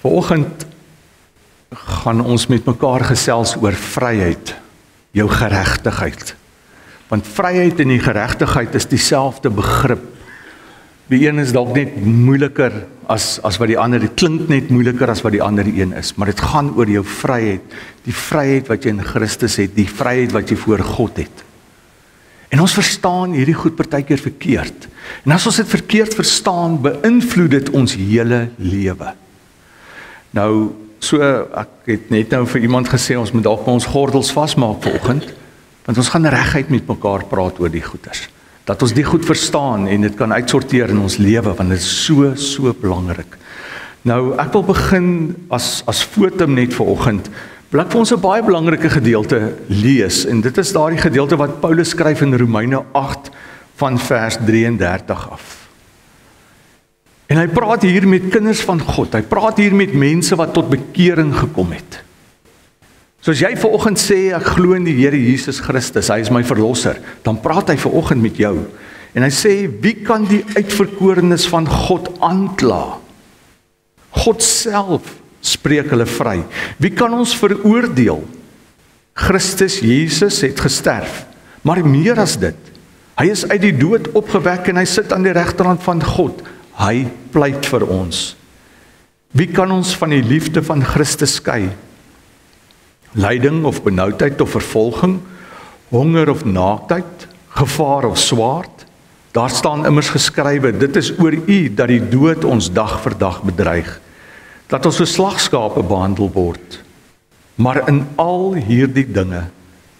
Vanoggend gaan ons met mekaar gesels oor vryheid, jou geregtigheid. Want vryheid en die geregtigheid is dieselfde begrip. Die een is dalk net moeiliker as wat die ander, dit klink net moeiliker as wat die ander een is, maar dit gaan oor jou vryheid, die vryheid wat jy in Christus het, die vryheid wat jy voor God het. En ons verstaan hierdie goed partykeer verkeerd. En as ons dit verkeerd verstaan, beïnvloed dit ons hele lewe. Nou, ek het net nou vir iemand gesê, ons moet dalk ons gordels vasmaak vanoggend, want ons gaan reguit met mekaar praat oor die goeders. Dat ons die goed verstaan en dit kan uitsorteer in ons lewe, want dit is so belangrik. Nou, ek wil begin as fotum net vanoggend, wil ek vir ons 'n baie belangrike gedeelte lees, en dit is daardie gedeelte wat Paulus skryf in Romeine 8 van vers 33 af. En hy praat hier met kinders van God, hy praat hier met mense wat tot bekering gekom het. So as jy vanoggend sê, ek glo in die Here Jesus Christus, hy is my verlosser, dan praat hy vanoggend met jou. En hy sê, wie kan die uitverkorenes van God aankla? God self spreek hulle vry. Wie kan ons veroordeel? Christus Jesus het gesterf, maar meer as dit. Hy is uit die dood opgewek en hy sit aan die regterhand van God. Hy pleit vir ons. Wie kan ons van die liefde van Christus skei? Lyding of benoudheid of vervolging, honger of naaktheid, gevaar of swaard? Daar staan immers geskrywe, dit is oor u dat die dood ons dag vir dag bedreig, dat ons soos slagskape behandel word. Maar in al hierdie dinge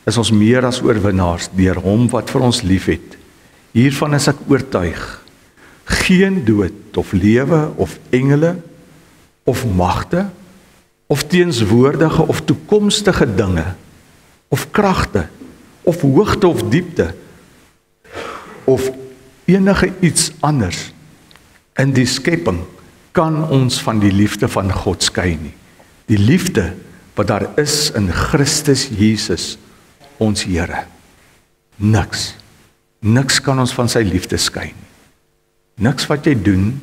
is ons meer as oorwinnaars deur hom wat vir ons liefhet. Hiervan is ek oortuig. Geen dood of lewe of engele of magte of teenswoordige of toekomstige dinge of kragte of hoogte of diepte of enige iets anders in die skepping kan ons van die liefde van God skei nie. Die liefde wat daar is in Christus Jesus, ons Here. Niks kan ons van sy liefde skei nie. Niks wat jy doen,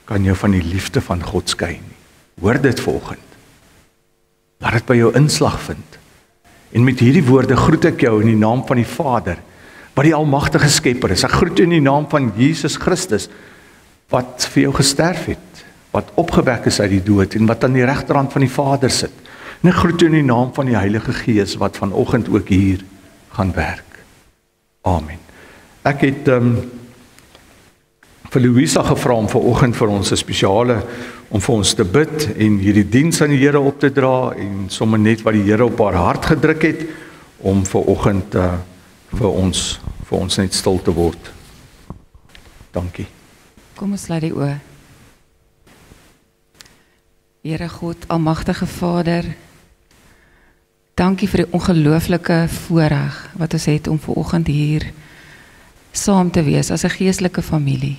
kan jou van die liefde van God skei nie. Hoor dit vanoggend. Laat dit by jou inslag vind. En met hierdie woorde groet ek jou in die naam van die Vader, wat die almagtige Skepper is. Ek groet jou in die naam van Jesus Christus, wat vir jou gesterf het, wat opgewek is uit die dood, en wat aan die regterhand van die Vader sit. En ek groet jou in die naam van die Heilige Gees, wat vanoggend ook hier gaan werk. Amen. Ek het vir Louisa gevra om vanoggend vir ons 'n spesiale, om vir ons te bid en hierdie diens aan die Here op te dra, en sommer net wat die Here op haar hart gedruk het, om vanoggend vir ons net stil te word. Dankie. Kom ons sluit die oë. Here God, almagtige Vader, dankie vir die ongelooflike voorreg wat ons het om vanoggend hier saam te wees as 'n geestelike familie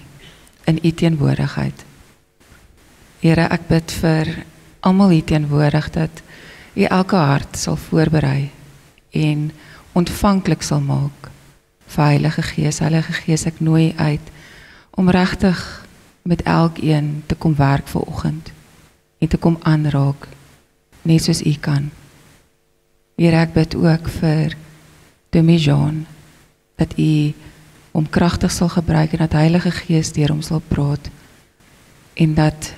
in u teenwoordigheid. Here, ek bid vir almal hier teenwoordig dat u elke hart sal voorberei en ontvanklik sal maak vir Heilige Gees. Heilige Gees, ek nooi u uit om regtig met elkeen te kom werk vanoggend en te kom aanraak, net soos u kan. Here, ek bid ook vir Tommy Jean, dat u hom kragtig sal gebruik en dat Heilige Gees deur hom sal praat en dat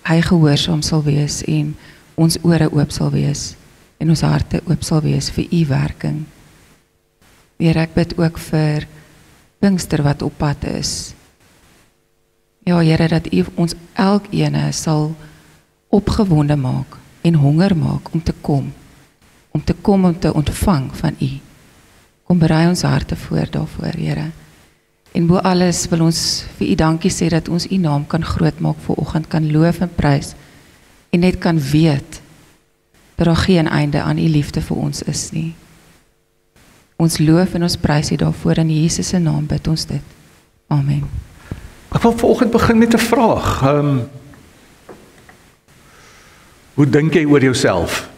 hy gehoorsaam sal wees en ons ore oop sal wees en ons harte oop sal wees vir u werking. Here, ek bid ook vir Pinkster wat op pad is. Ja, Here, dat u ons elkeen sal opgewonde maak en honger maak om te kom om te ontvang van u. Kom berei ons harte voor daarvoor, Here. En bo alles wil ons vir u dankie sê dat ons u naam kan grootmaak vanoggend, kan loof en prys en net kan weet dat daar geen einde aan u liefde vir ons is nie. Ons loof en ons prys u daarvoor, in Jesus se naam bid ons dit. Amen. Ek wil vanoggend begin met 'n vraag. Hoe dink jy oor jouself?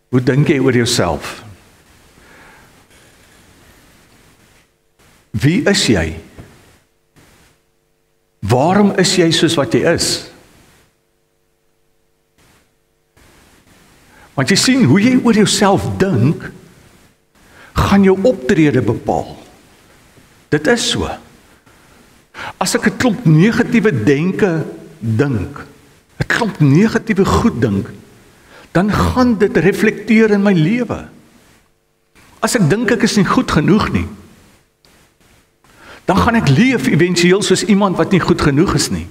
Hoe dink jy oor jouself? Wie is jy? Waarom is jy soos wat jy is? Want jy sien, hoe jy oor jouself dink, gaan jou optrede bepaal. Dit is so. As ek 'n klomp negatiewe denke dink, 'n klomp negatiewe goed dink, dan gaan dit reflekteer in my lewe. As ek dink ek is nie goed genoeg nie, dan gaan ek leef éventueel soos iemand wat nie goed genoeg is nie.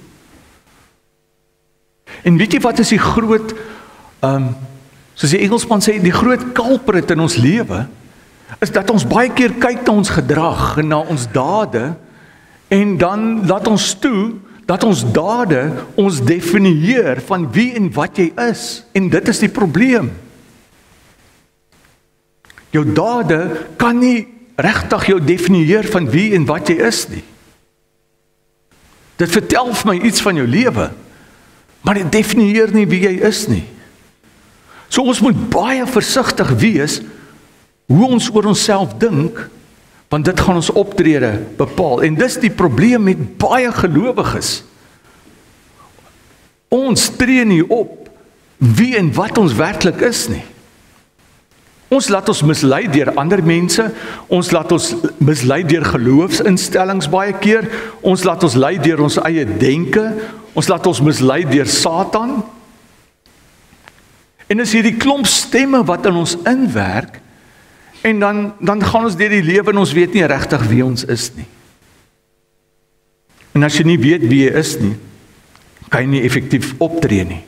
En weet jy wat is die groot, soos die Engelsman sê, die groot culprit in ons lewe, is dat ons baie keer kyk na ons gedrag en na ons dade, en dan laat ons toe, dat ons dade ons definieer van wie en wat jy is, en dit is die probleem. Jou dade kan nie regtig jou definieer van wie en wat jy is nie. Dit vertel vir my iets van jou lewe, maar dit definieer nie wie jy is nie. So ons moet baie versigtig wees hoe ons oor onsself dink, want dit gaan ons optrede bepaal. En dis die probleem met baie gelowiges. Ons tree nie op wie en wat ons werklik is nie. Ons laat ons mislei deur ander mense, ons laat ons mislei deur geloofsinstellings baie keer, ons laat ons lei deur ons eie denke, ons laat ons mislei deur Satan. En is hierdie klomp stemme wat in ons inwerk, en dan gaan ons deur die lewe en ons weet nie regtig wie ons is nie. En as jy nie weet wie jy is nie, kan jy nie effektief optree nie.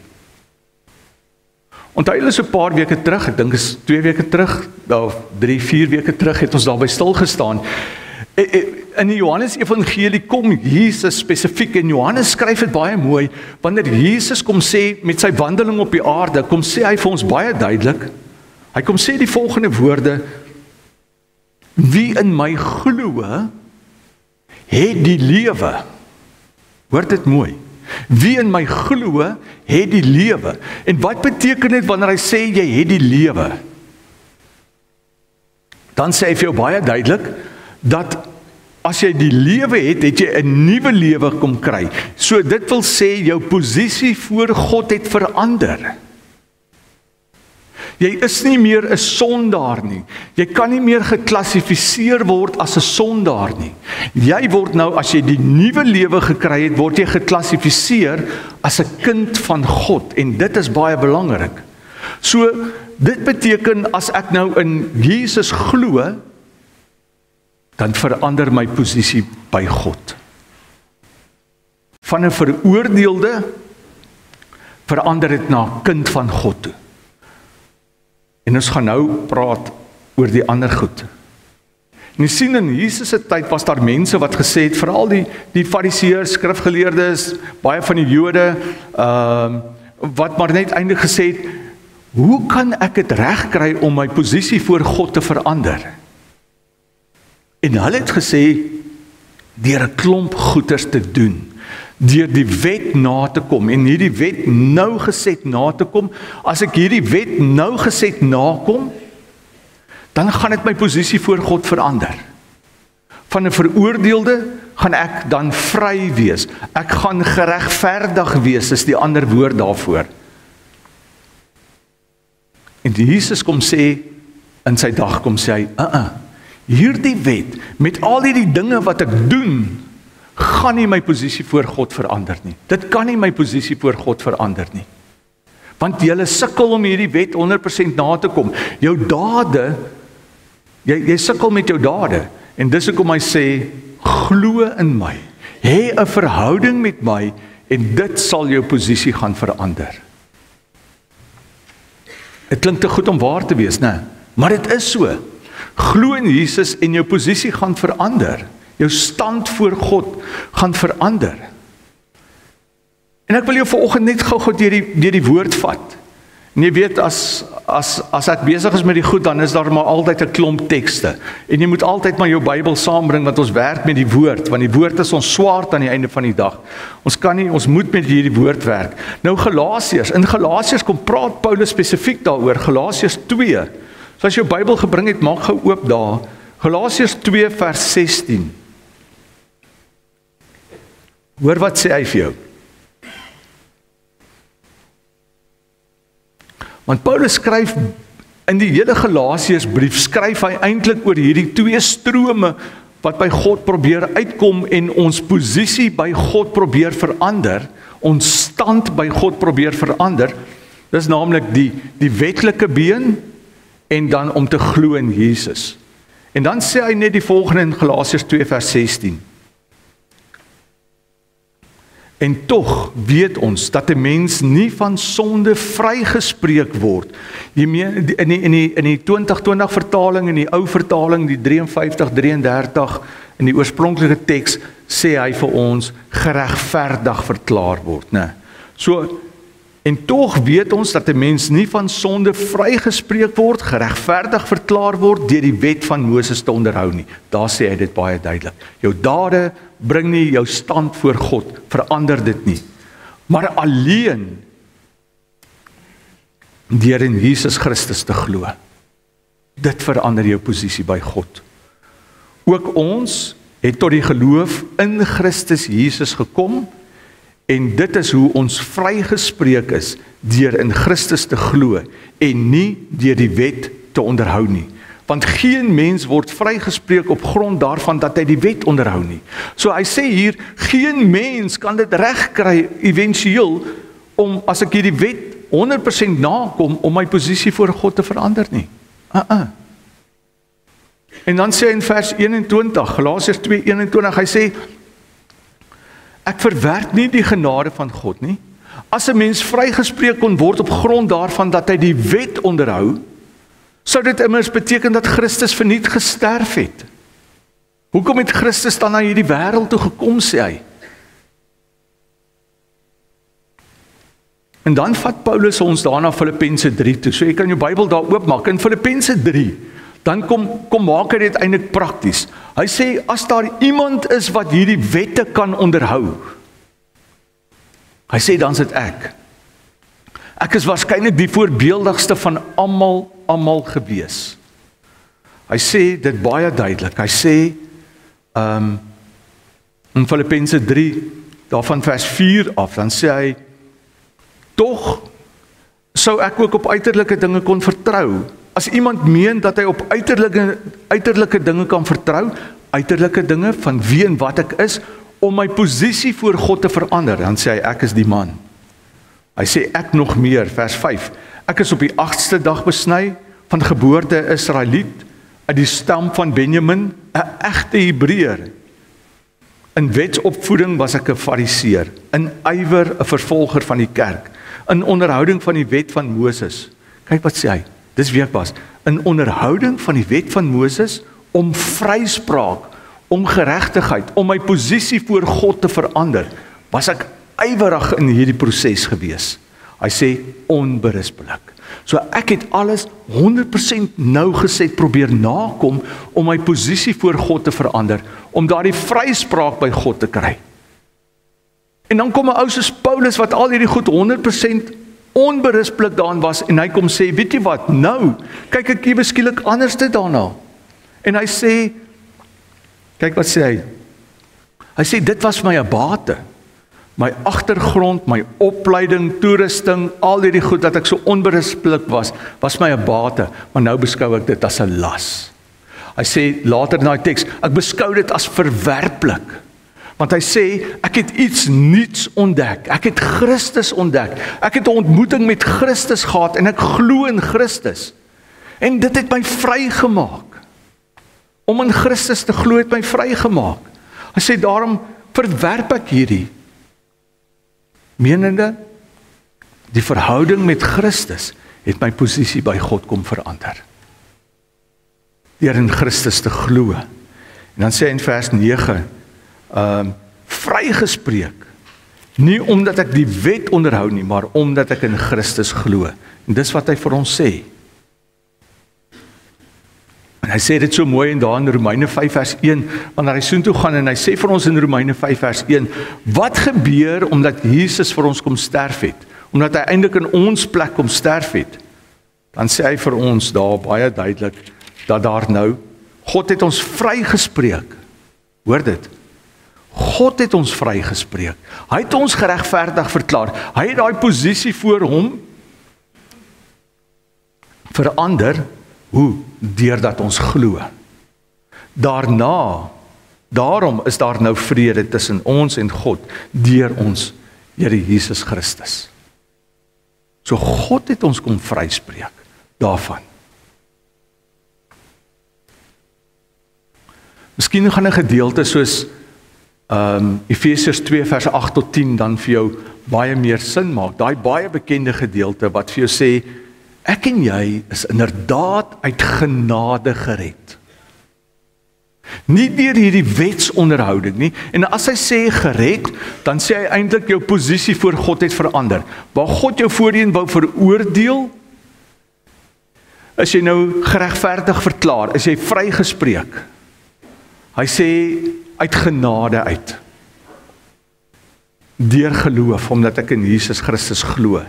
Onthou julle so 'n paar weke terug, ek dink is 2 weke terug, of 3, 4 weke terug, het ons daarby stil gestaan. In die Johannes Evangelie kom Jesus spesifiek, en Johannes skryf dit baie mooi, wanneer Jesus kom sê, met sy wandeling op die aarde, kom sê hy vir ons baie duidelik, hy kom sê die volgende woorde, wie in my glo, het die lewe. Hoor dit mooi. Wie in my glo, het die lewe. En wat beteken dit wanneer hy sê jy het die lewe? Dan sê hy vir jou baie duidelik dat as jy die lewe het, het jy 'n nuwe lewe kom kry. So dit wil sê jou posisie voor God het verander. Jy is nie meer 'n sondaar nie. Jy kan nie meer geklassifiseer word as 'n sondaar nie. Jy word nou, as jy die nuwe lewe gekry het, word jy geklassifiseer as 'n kind van God, en dit is baie belangrik. So, dit beteken as ek nou in Jesus glo, dan verander my posisie by God. Van 'n veroordeelde verander dit na 'n kind van God toe. En ons gaan nou praat oor die ander goed. En jy sien, in Jesus se tyd was daar mense wat gesê het, veral die fariseërs, skrifgeleerdes, baie van die Jode, wat maar net eintlik gesê het, hoe kan ek dit regkry om my posisie voor God te verander? En hulle het gesê, deur 'n klomp goeders te doen, deur die wet na te kom, en hierdie wet nougeset na te kom. As ek hierdie wet nougeset nakom, dan gaan dit my posisie voor God verander. Van 'n veroordeelde gaan ek dan vry wees. Ek gaan geregverdig wees, is die ander woord daarvoor. En Jesus kom sê, in sy dag kom sê hy, hierdie wet, met al hierdie dinge wat ek doen, gaan nie my posisie voor God verander nie. Dit kan nie my posisie voor God verander nie. Want jy sukkel om hierdie wet 100% na te kom. Jou dade, jy sukkel met jou dade. En dis hoekom hy sê, glo in my. Hê 'n verhouding met my, en dit sal jou posisie gaan verander. Dit klink te goed om waar te wees, né? Maar dit is so. Glo in Jesus en jou posisie gaan verander. Jou stand voor God gaan verander. En ek wil jou vanoggend net gou deur die woord vat. En jy weet, as ek besig is met die goed, dan is daar maar altyd 'n klomp tekste. En jy moet altyd maar jou Bybel saambring, want ons werk met die woord, want die woord is ons swaard aan die einde van die dag. Ons moet met hierdie woord werk. Nou in Galasiërs kom praat Paulus spesifiek daaroor, Galasiërs 2. So as jy jou Bybel gebring het, maak gou oop daar. Galasiërs 2 vers 16. Hoor wat sê hy vir jou. Want Paulus skryf in die hele Galasiërsbrief, skryf hy eintlik oor hierdie twee strome wat by God probeer uitkom en ons posisie by God probeer verander, ons stand by God probeer verander. Dis naamlik die wetlike been en dan om te glo in Jesus. En dan sê hy net die volgende in Galasiërs 2 vers 16. En tog weet ons dat 'n mens nie van sonde vrygespreek word. In die 2020 vertaling, in die ou vertaling, die 53:33, in die oorspronklike teks sê hy vir ons geregverdig verklaar word, né? So en tog weet ons dat 'n mens nie van sonde vrygespreek word, geregverdig verklaar word deur die wet van Moses te onderhou nie. Daar sê hy dit baie duidelik. Jou dade bring nie jou stand voor God, verander dit nie. Maar alleen deur in Jesus Christus te glo. Dit verander jou posisie by God. Ook ons het tot die geloof in Christus Jesus gekom, en dit is hoe ons vrygespreek is, deur in Christus te glo, en nie deur die wet te onderhou nie. Want geen mens word vrygespreek op grond daarvan dat hy die wet onderhou nie. So hy sê hier, geen mens kan dit regkry eventueel, om as ek hierdie wet 100% nakom, om my posisie voor God te verander nie. En dan sê hy in vers 21, Galasiërs 2:21, hy sê, ek verwerp nie die genade van God nie. As 'n mens vrygespreek kon word op grond daarvan dat hy die wet onderhou, sou dit immers beteken dat Christus verniet gesterf het. Hoekom het Christus dan na hierdie wêreld toe gekom, sê hy? En dan vat Paulus ons daarna Filippense 3 toe. So jy kan jou Bybel daar oopmaak in Filippense 3. Dan kom maak hy dit eintlik prakties. Hy sê, as daar iemand is wat hierdie wette kan onderhou, hy sê, dan is dit ek. Ek is waarskynlik die voorbeeldigste van almal gewees. Hy sê dit baie duidelik. Hy sê, in Filippense 3, daarvan vers 4 af, dan sê hy, tog sou ek ook op uiterlike dinge kon vertrou. As iemand meen dat hy op uiterlike dinge kan vertrou, uiterlike dinge van wie en wat ek is, om my posisie voor God te verander, dan sê hy, ek is die man. Hy sê, ek nog meer, vers 5, ek is op die 8ste dag besny, van geboorte Israeliet, uit die stam van Benjamin, 'n egte Hebreër. In wetsopvoeding was ek 'n Fariseer, in ywer 'n vervolger van die kerk, in onderhouding van die wet van Moses. Kyk wat sê hy, dis wie ek was, in onderhouding van die wet van Moses, om vryspraak, om geregtigheid, om my posisie voor God te verander, was ek ywerig in hierdie proses gewees. Hy sê, onberispelik. So ek het alles 100% nougeset probeer nakom, om my posisie voor God te verander, om daardie vryspraak by God te kry. En dan kom 'n ou soos Paulus, wat al hierdie goed 100% onberispelik daarin was, en hy kom sê, weet jy wat, nou, kyk ek ewe skielik anders dit daarna. En hy sê, kyk wat sê hy. Hy sê, dit was my 'n bate. My agtergrond, my opleiding, toerusting, al hierdie goed dat ek so onberispelik was my 'n bate, maar nou beskou ek dit as 'n las. Hy sê later in daai teks, ek beskou dit as verwerplik. Want hy sê, ek het iets nuuts ontdek. Ek het Christus ontdek. Ek het 'n ontmoeting met Christus gehad en ek glo in Christus. En dit het my vrygemaak. Om in Christus te glo het my vrygemaak. Hy sê, daarom verwerp ek hierdie. Menende, die verhouding met Christus het my posisie by God kom verander. Deur in Christus te glo. En dan sê hy in vers 9, vrygespreek, nie omdat ek die wet onderhou nie, maar omdat ek in Christus glo. En dis wat hy vir ons sê. En hy sê dit so mooi en daar in Romeine 5 vers 1, wanneer hy soontoe gaan en hy sê vir ons in Romeine 5 vers 1, wat gebeur omdat Jesus vir ons kom sterf het? Omdat hy eintlik in ons plek kom sterf het? Dan sê hy vir ons daar baie duidelik, dat daar nou, God het ons vrygespreek. Hoor dit? God het ons vrygespreek. Hy het ons geregverdig verklaar. Hy het daai posisie voor hom verander. Hoe? Deurdat ons glo. Daarom is daar nou vrede tussen ons en God, deur ons Here Jesus Christus. So God het ons kom vryspreek daarvan. Miskien gaan 'n gedeelte soos Efesiërs 2 vers 8 tot 10 dan vir jou baie meer sin maak. Daai baie bekende gedeelte wat vir jou sê, ek en jy is inderdaad uit genade gered. Nie deur hierdie wetsonderhouding nie. En as hy sê gered, dan sê hy eintlik jou posisie voor God het verander. Waar God jou voorheen wou veroordeel, is jy nou geregverdig verklaar, is jy vrygespreek. Hy sê uit genade uit. Deur geloof, omdat ek in Jesus Christus glo.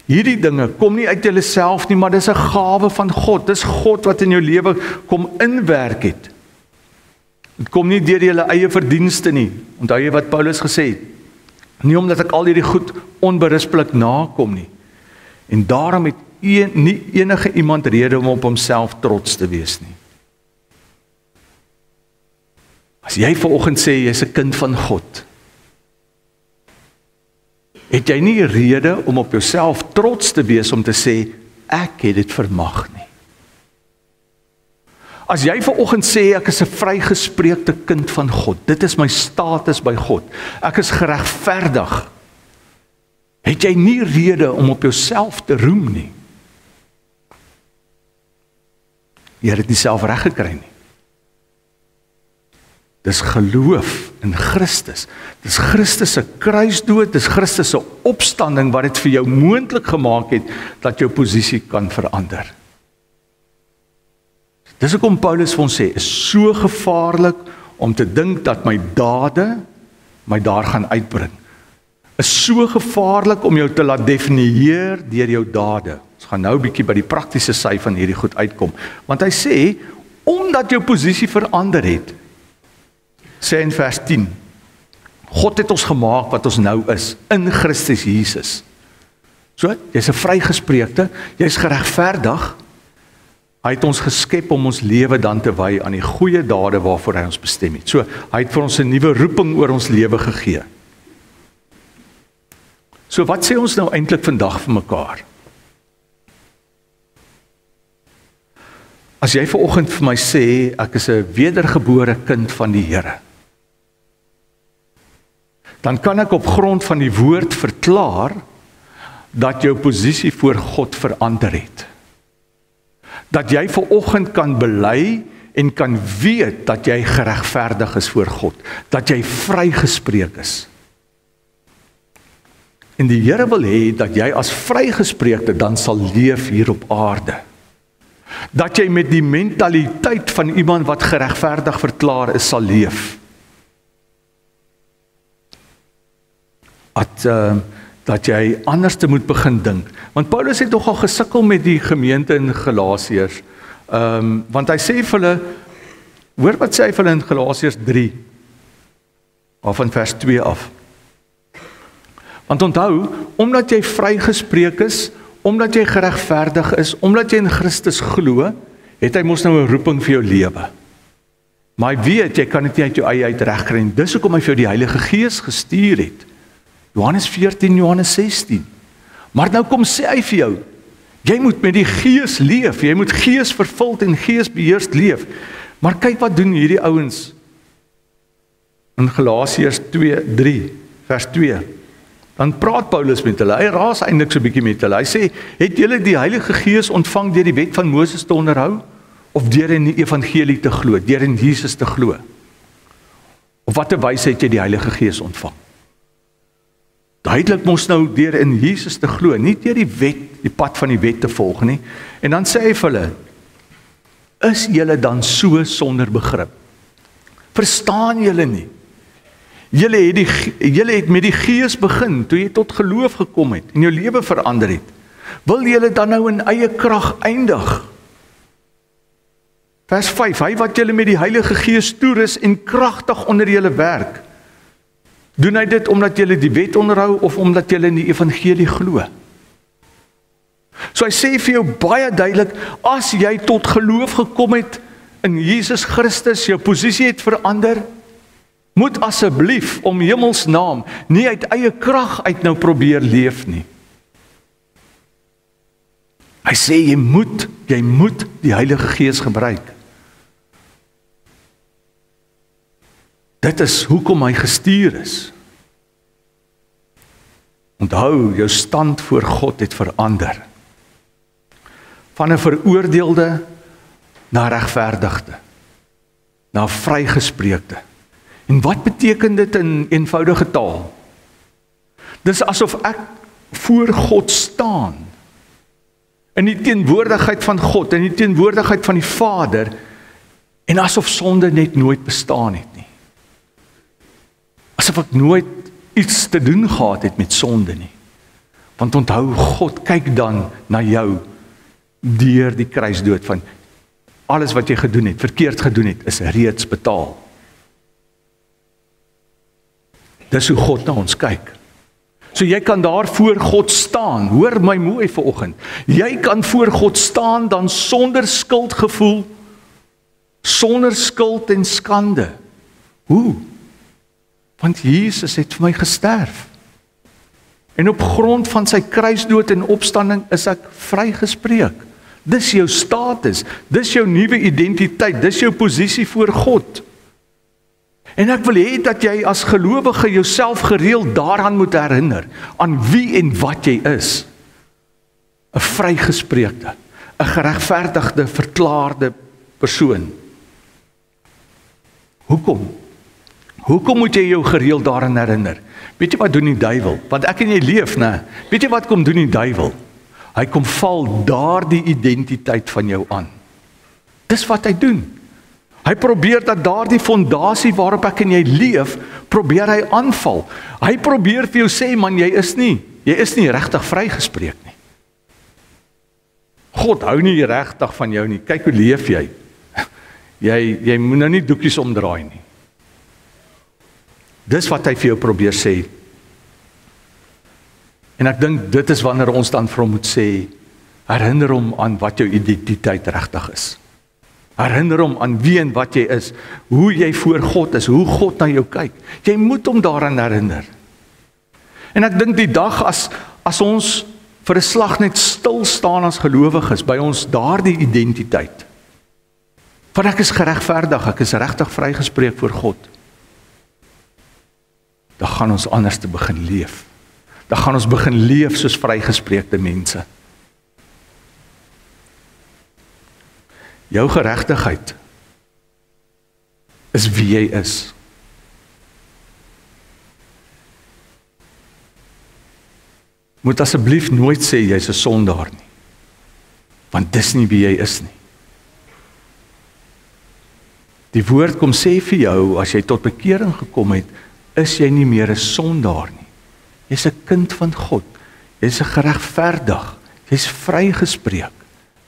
Hierdie dinge kom nie uit jouself nie, maar dis 'n gawe van God. Dis God wat in jou lewe kom inwerk het. Dit kom nie deur jou eie verdienste nie. Onthou jy wat Paulus gesê het? Nie omdat ek al hierdie goed onberispelik nakom nie. En daarom het nie enige iemand rede om op homself trots te wees nie. As jy vanoggend sê jy's 'n kind van God, het jy nie rede om op jouself trots te wees om te sê ek het dit vermag nie. As jy vanoggend sê ek is 'n vrygespreekte kind van God, dit is my status by God, ek is geregverdig, het jy nie rede om op jouself te roem nie. Jy het dit nie self reg gekry nie. Dis geloof in Christus. Dis Christus se kruisdood, dis Christus se opstanding wat dit vir jou moontlik gemaak het dat jou posisie kan verander. Dis hoekom Paulus vir ons sê, is so gevaarlik om te dink dat my dade my daar gaan uitbring. Is so gevaarlik om jou te laat definieer deur jou dade. Ons gaan nou 'n bietjie by die praktiese sy van hierdie goed uitkom. Want hy sê, omdat jou posisie verander het, sê in vers 10, God het ons gemaak wat ons nou is, in Christus Jesus. So, jy's 'n vrygespreekte, jy's geregverdig, hy het ons geskep om ons lewe dan te wy aan die goeie dade waarvoor hy ons bestem het. So, hy het vir ons 'n nuwe roeping oor ons lewe gegee. So, wat sê ons nou eintlik vandag vir mekaar? As jy vanoggend vir my sê, ek is 'n wedergebore kind van die Here, dan kan ek op grond van die woord verklaar dat jou posisie voor God verander het. Dat jy vanoggend kan bely en kan weet dat jy geregverdig is voor God, dat jy vrygespreek is. En die Here wil hê dat jy as vrygespreekte dan sal leef hier op aarde. Dat jy met die mentaliteit van iemand wat geregverdig verklaar is sal leef. Dat jy anders te moet begin dink. Want Paulus het nogal gesukkel met die gemeente in Galasiërs. Want hy sê vir hulle, hoor wat sê hy vir hulle in Galasiërs 3, of van vers 2 af. Want onthou, omdat jy vrygespreek is, omdat jy geregverdig is, omdat jy in Christus glo, het hy mos nou 'n roeping vir jou lewe. Maar hy weet, jy kan dit nie uit jou eie uit regkry nie. Dis hoekom hy vir jou die Heilige Gees gestuur het. Johannes 14, Johannes 16. Maar nou kom sê hy vir jou, jy moet met die Gees leef, jy moet Gees vervuld en Gees beheerst leef. Maar kyk wat doen hierdie ouens in Galasiërs 2:3, vers 2. Dan praat Paulus met hulle, hy raas eintlik so 'n bietjie met hulle. Hy sê, het julle die Heilige Gees ontvang deur die wet van Moses te onderhou, of deur in die evangelie te glo, deur in Jesus te glo? Op watter wyse het jy die Heilige Gees ontvang? Duidelik mos nou deur in Jesus te glo, nie deur die wet, die pad van die wet te volg nie. En dan sê hy vir hulle, is julle dan so sonder begrip? Verstaan julle nie? Julle het met die Gees begin, toe jy tot geloof gekom het, en jou lewe verander het. Wil julle dan nou in eie krag eindig? Vers 5, hy wat julle met die Heilige Gees toerus en kragtig onder julle werk. Doen hy dit omdat jy die wet onderhou of omdat jy in die evangelie glo? So hy sê vir jou baie duidelik, as jy tot geloof gekom het in Jesus Christus, jou posisie het verander, moet asseblief om hemels naam nie uit eie krag uit nou probeer leef nie. Hy sê jy moet die Heilige Gees gebruik. Dit is hoekom hy gestuur is. Onthou, jou stand voor God het verander. Van 'n veroordeelde na regverdigde, na vrygespreekte. En wat beteken dit in eenvoudige taal? Dis asof ek voor God staan, in die teenwoordigheid van God, in die teenwoordigheid van die Vader, en asof sonde net nooit bestaan het nie. Asof ek nooit iets te doen gehad het met sonde nie. Want onthou, God kyk dan na jou deur die kruisdood van alles wat jy gedoen het, verkeerd gedoen het, is reeds betaal. Dis hoe God na ons kyk. So jy kan daar voor God staan, hoor my mooi vanoggend. Jy kan voor God staan dan sonder skuldgevoel, sonder skuld en skande. Hoe? Want Jesus het vir my gesterf. En op grond van sy kruisdood en opstanding is ek vrygespreek. Dis jou status, dis jou nuwe identiteit, dis jou posisie voor God. En ek wil hê dat jy as gelowige jouself gereeld daaraan moet herinner, aan wie en wat jy is. 'n Vrygespreekte, 'n geregverdigde, verklaarde persoon. Hoekom? Hoekom moet jy jou gereeld daaraan herinner? Weet jy wat doen die duiwel? Want ek en jy leef, né? Weet jy wat kom doen die duiwel? Hy kom val daardie identiteit van jou aan. Dis wat hy doen. Hy probeer dat daardie fondasie waarop ek en jy leef, probeer hy aanval. Hy probeer vir jou sê, man, jy is nie regtig vrygespreek nie. God hou nie regtig van jou nie. Kyk hoe leef jy. Jy moet nou nie doekies omdraai nie. Dis wat hy vir jou probeer sê. En ek dink dit is wanneer ons dan vir hom moet sê, herinner hom aan wat jou identiteit regtig is. Herinner hom aan wie en wat jy is, hoe jy voor God is, hoe God na jou kyk. Jy moet hom daaraan herinner. En ek dink die dag as ons vir 'n slag net stil staan as gelowiges by ons daardie identiteit. Want ek is geregverdig, ek is regtig vrygespreek voor God. Dan gaan ons anders te begin leef. Dan gaan ons begin leef soos vrygespreekte mense. Jou geregtigheid is wie jy is. Moet asseblief nooit sê jy's 'n sondaar nie. Want dis nie wie jy is nie. Die woord kom sê vir jou, as jy tot bekering gekom het, is jy nie meer 'n sondaar nie. Jy's 'n kind van God. Jy's geregverdig. Jy's vrygespreek.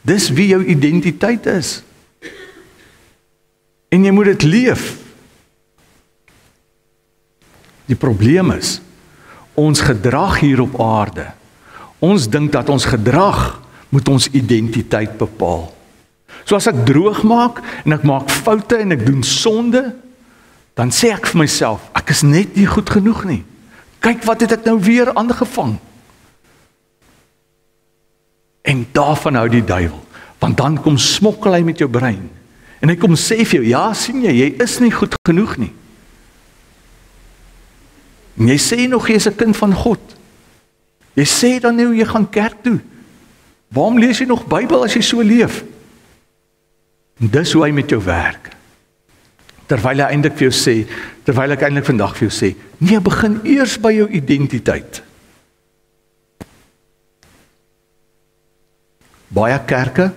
Dis wie jou identiteit is. En jy moet dit leef. Die probleem is, ons gedrag hier op aarde, ons dink dat ons gedrag moet ons identiteit bepaal. So as ek droog maak, en ek maak foute, en ek doen sonde, dan sê ek vir myself, ek is net nie goed genoeg nie. Kyk wat het ek nou weer aangevang. En daarvan hou die duiwel, want dan kom smokkel hy met jou brein, en hy kom sê vir jou, ja, sien jy is nie goed genoeg nie. En jy sê nog, jy is 'n kind van God. Jy sê dan nou, jy gaan kerk toe. Waarom lees jy nog Bybel as jy so leef? En dis hoe hy met jou werk. Terwyl ek eintlik vandag vir jou sê, nee, begin eers by jou identiteit. Baie kerke,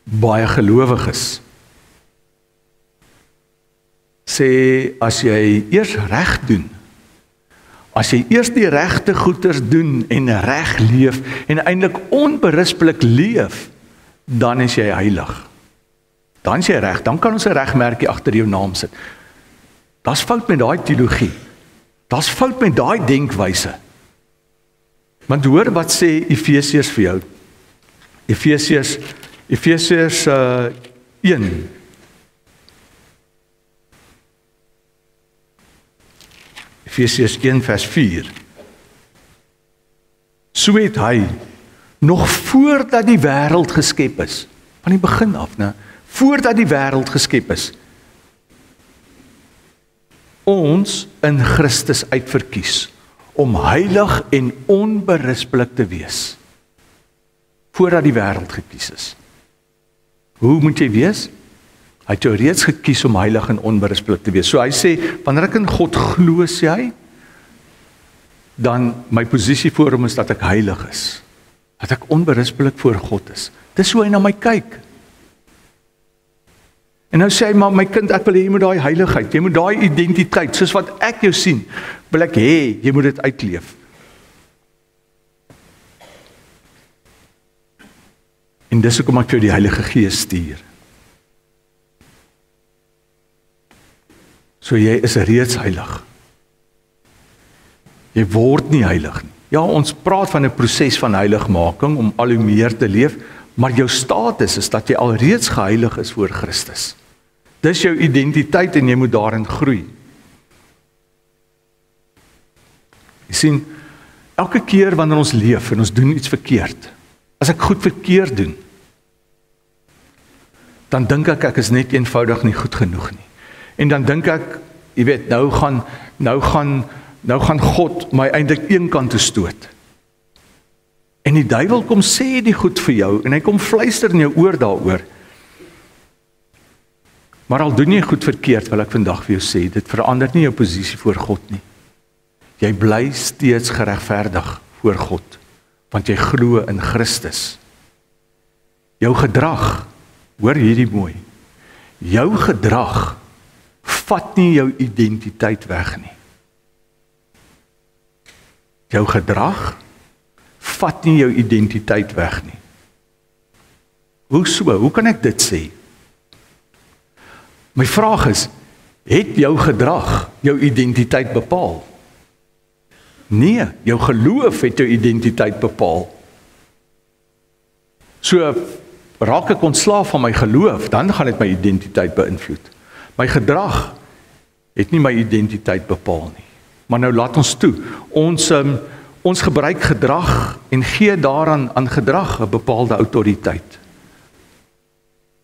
baie gelowiges sê, as jy eers reg doen, as jy eers die regte goeders doen en reg leef en eintlik onberispelik leef, dan is jy heilig. Dan is jy reg, dan kan ons 'n regmerkie agter jou naam sit. Daar's fout met daai teologie. Daar's fout met daai denkwyse. Want hoor wat sê Efesiërs vir jou. Efesiërs 1. Efesiërs 1 vers 4. So het hy nog voordat die wêreld geskep is, van die begin af, né? Voordat die wêreld geskep is, ons in Christus uitverkies om heilig en onberispelik te wees. Voordat die wêreld gekies is. Hoe moet jy wees? Hy het jou reeds gekies om heilig en onberispelik te wees. So hy sê, wanneer ek in God glo, sê hy, dan my posisie voor hom is dat ek heilig is. Dat ek onberispelik voor God is. Dis hoe hy na my kyk. En nou sê hy, maar my kind, ek wil hê jy moet daai heiligheid, jy moet daai identiteit, soos wat ek jou sien, wil ek hê, jy moet dit uitleef. En dis hoekom ek jou die Heilige Gees stuur. So jy is reeds heilig. Jy word nie heilig nie. Ja, ons praat van 'n proses van heiligmaking om al hoe meer te leef, maar jou status is dat jy alreeds geheilig is voor Christus. Dis jou identiteit en jy moet daarin groei. Jy sien, elke keer wanneer ons leef en ons doen iets verkeerd, as ek goed verkeerd doen, dan dink ek is net eenvoudig nie goed genoeg nie. En dan dink ek, jy weet, nou gaan God my eintlik een kant toe stoot. En die duiwel kom sê die goed vir jou, en hy kom fluister in jou oor daaroor. Maar al doen jy goed verkeerd, wil ek vandag vir jou sê, dit verander nie jou posisie voor God nie. Jy bly steeds geregverdig voor God, want jy glo in Christus. Jou gedrag, hoor hierdie mooi, jou gedrag vat nie jou identiteit weg nie. Jou gedrag vat nie jou identiteit weg nie. Hoe so? Hoe kan ek dit sê? My vraag is, het jou gedrag jou identiteit bepaal? Nee, jou geloof het jou identiteit bepaal. So, raak ek ontslaaf van my geloof, dan gaan dit my identiteit beïnvloed. My gedrag het nie my identiteit bepaal nie. Maar nou laat ons toe, ons gebruik gedrag en gee daaraan aan gedrag 'n bepaalde autoriteit.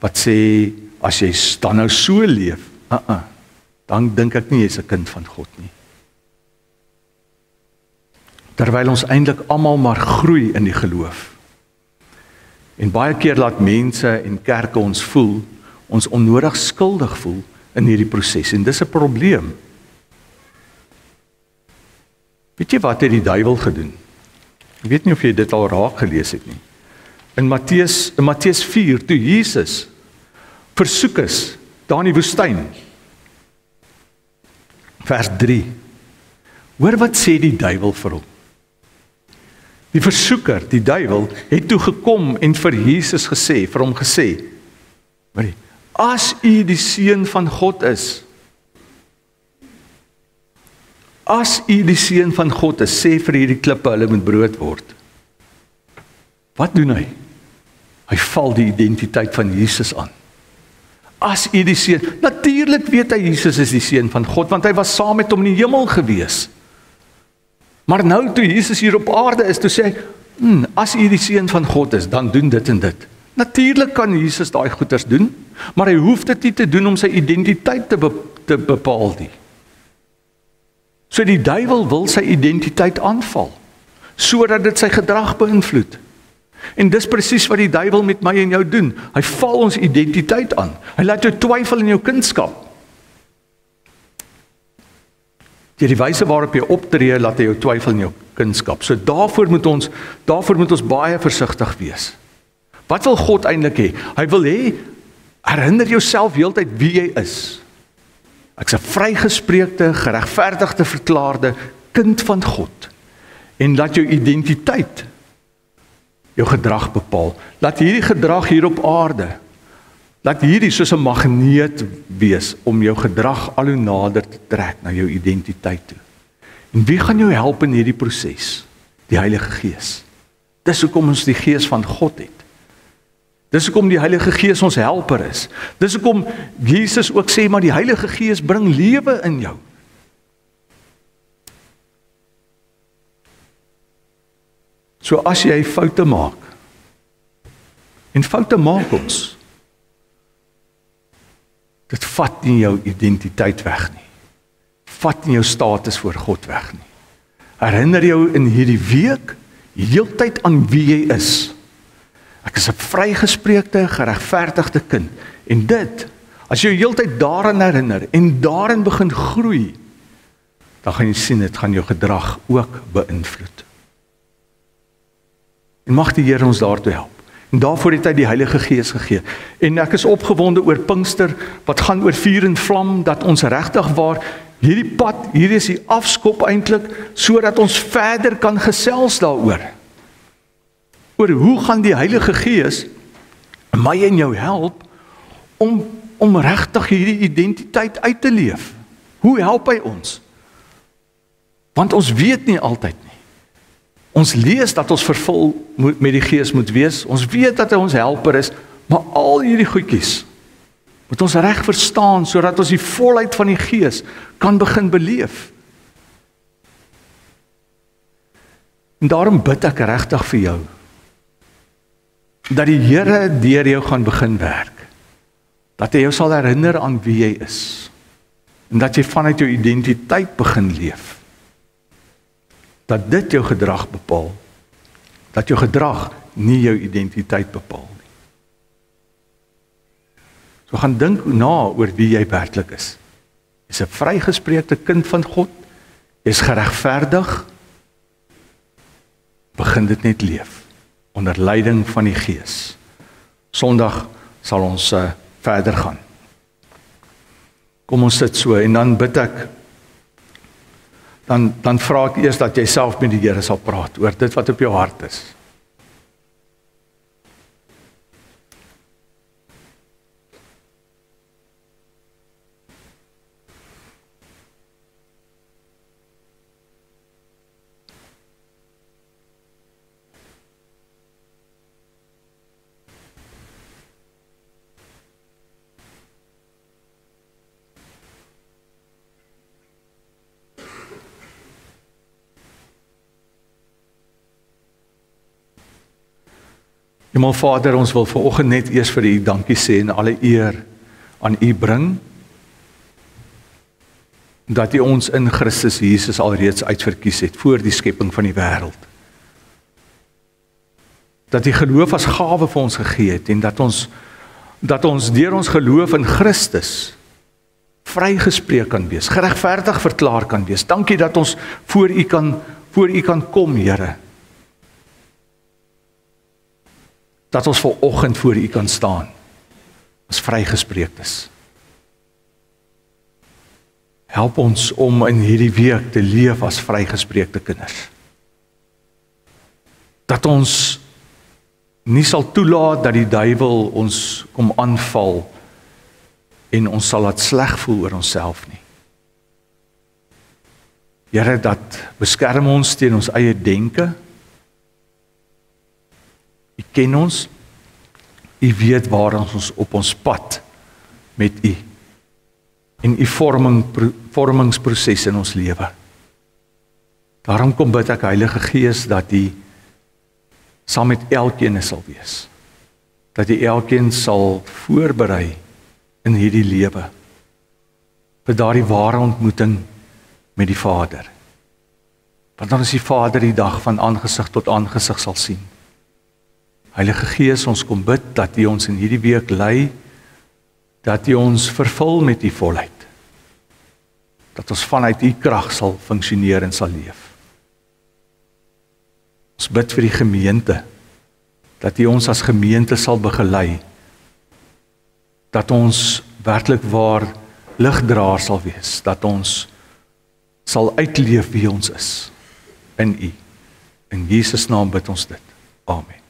Wat sê, as jy dan nou so leef, dan dink ek nie jy's 'n kind van God nie. Terwyl ons eintlik almal maar groei in die geloof. En baie keer laat mense en kerke ons voel, ons onnodig skuldig voel in hierdie proses, en dis 'n probleem. Weet jy wat het die duiwel gedoen? Ek weet nie of jy dit al raak gelees het nie. In Matteus 4, toe Jesus versoek is, daar in die woestyn, vers 3, hoor wat sê die duiwel vir hom. Die versoeker, die duiwel, het toe gekom en vir Jesus gesê, vir hom gesê, as u die seun van God is, as u die seun van God is, sê vir hierdie klippe, hulle moet brood word. Wat doen hy? Hy val die identiteit van Jesus aan. As u die seun, natuurlik weet hy Jesus is die seun van God, want hy was saam met hom in die hemel gewees. Maar nou toe Jesus hier op aarde is, toe sê hy, as u die seun van God is, dan doen dit en dit. Natuurlik kan Jesus daai goeders doen, maar hy hoef dit nie te doen om sy identiteit te bepaal nie. So die duiwel wil sy identiteit aanval, sodat dit sy gedrag beïnvloed. En dis presies wat die duiwel met my en jou doen. Hy val ons identiteit aan. Hy laat jou twyfel in jou kindskap. Deur die wyse waarop jy optree, laat hy jou twyfel in jou kindskap. So daarvoor moet ons baie versigtig wees. Wat wil God eintlik hê? Hy wil hê, herinner jouself heeltyd wie jy is. Ek's 'n vrygespreekte, geregverdigde, verklaarde kind van God. En laat jou identiteit jou gedrag bepaal. Laat hierdie gedrag hier op aarde, laat hierdie soos 'n magneet wees om jou gedrag al hoe nader te trek na jou identiteit toe. En wie gaan jou help in hierdie proses? Die Heilige Gees. Dis hoekom ons die Gees van God het. Dis hoekom die Heilige Gees ons helper is. Dis hoekom Jesus ook sê, maar die Heilige Gees bring lewe in jou. So as jy foute maak, en foute maak ons, dit vat nie jou identiteit weg nie. Vat nie jou status voor God weg nie. Herinner jou in hierdie week heeltyd aan wie jy is. Ek is 'n vrygespreekte, geregverdigde kind. En dit, as jy heeltyd daaraan herinner en daarin begin groei, dan gaan jy sien, dit gaan jou gedrag ook beïnvloed. En mag die Here ons daartoe help. En daarvoor het hy die Heilige Gees gegee. En ek is opgewonde oor Pinkster, wat gaan oor vuur en vlam, dat ons regtig waar hierdie pad, hier is die afskop eintlik, sodat ons verder kan gesels daaroor. Oor hoe gaan die Heilige Gees my en jou help om regtig hierdie identiteit uit te leef? Hoe help hy ons? Want ons weet nie altyd nie. Ons lees dat ons vervul met die Gees moet wees. Ons weet dat hy ons helper is, maar al hierdie goedjies moet ons reg verstaan, sodat ons die volheid van die Gees kan begin beleef. En daarom bid ek regtig vir jou, dat die Here deur jou gaan begin werk, dat hy jou sal herinner aan wie jy is, en dat jy vanuit jou identiteit begin leef, dat dit jou gedrag bepaal, dat jou gedrag nie jou identiteit bepaal nie. So gaan dink na oor wie jy werklik is. Jy is 'n vrygespreekte kind van God, jy is geregverdig, begin dit net leef, onder leiding van die Gees. Sondag sal ons verder gaan. Kom ons sit so, en dan bid ek, dan vra ek eers dat jy self met die Here sal praat, oor dit wat op jou hart is. Hemel Vader, ons wil vanoggend net eers vir U dankie sê en alle eer aan U bring, dat U ons in Christus Jesus alreeds uitverkies het voor die skepping van die wêreld. Dat U geloof as gawe vir ons gegee het en dat ons deur ons geloof in Christus vrygespreek kan wees, geregverdig verklaar kan wees. Dankie dat ons voor U kan kom, Here. Dat ons vanoggend voor U kan staan as vrygespreektes. Help ons om in hierdie week te leef as vrygespreekte kinders. Dat ons nie sal toelaat dat die duiwel ons kom aanval en ons sal laat sleg voel oor onsself nie. Here, dat beskerm ons teen ons eie denke. U ken ons, U weet waar ons op ons pad met U en U vormingsproses in ons lewe. Daarom kom bid ek, Heilige Gees, dat U saam met elkeen sal wees. Dat U elkeen sal voorberei in hierdie lewe vir daardie ware ontmoeting met die Vader. Want dan is die Vader die dag van aangesig tot aangesig sal sien. Heilige Gees, ons kom bid dat U ons in hierdie week lei, dat U ons vervul met U volheid. Dat ons vanuit U krag sal funksioneer en sal leef. Ons bid vir die gemeente, dat U ons as gemeente sal begelei, dat ons werklik waar ligdraer sal wees, dat ons sal uitleef wie ons is in U. In Jesus naam bid ons dit. Amen.